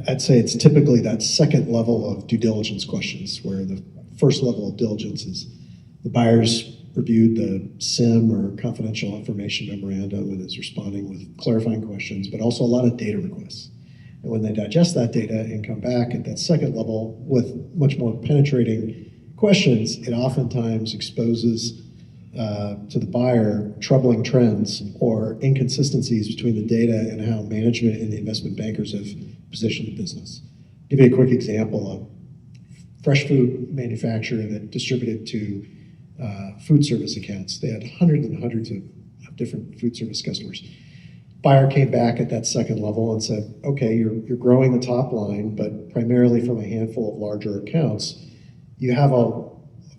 I'd say it's typically that second level of due diligence questions, where the first level of diligence is the buyer's reviewed the SIM or confidential information memorandum and is responding with clarifying questions, but also a lot of data requests. And when they digest that data and come back at that second level with much more penetrating questions, it oftentimes exposes to the buyer troubling trends or inconsistencies between the data and how management and the investment bankers have positioned the business. Give you a quick example of fresh food manufacturer that distributed to food service accounts. They had hundreds and hundreds of different food service customers. Buyer came back at that second level and said, okay, you're growing the top line, but primarily from a handful of larger accounts. You have a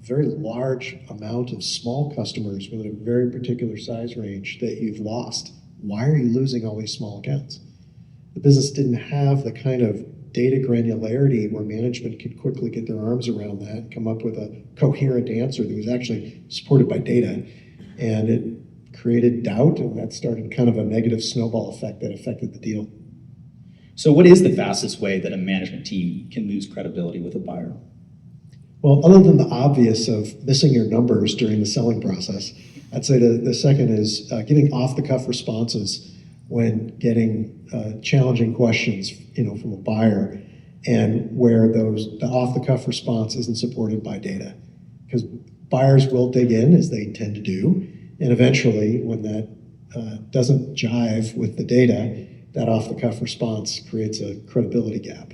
very large amount of small customers with a very particular size range that you've lost. Why are you losing all these small accounts? The business didn't have the kind of data granularity where management could quickly get their arms around that and come up with a coherent answer that was actually supported by data. And it created doubt, and that started kind of a negative snowball effect that affected the deal. So what is the fastest way that a management team can lose credibility with a buyer? Well, other than the obvious of missing your numbers during the selling process, I'd say the second is giving off-the-cuff responses when getting challenging questions, from a buyer, and where the off-the-cuff response isn't supported by data. Because buyers will dig in, as they tend to do, and eventually, when that doesn't jive with the data, that off-the-cuff response creates a credibility gap.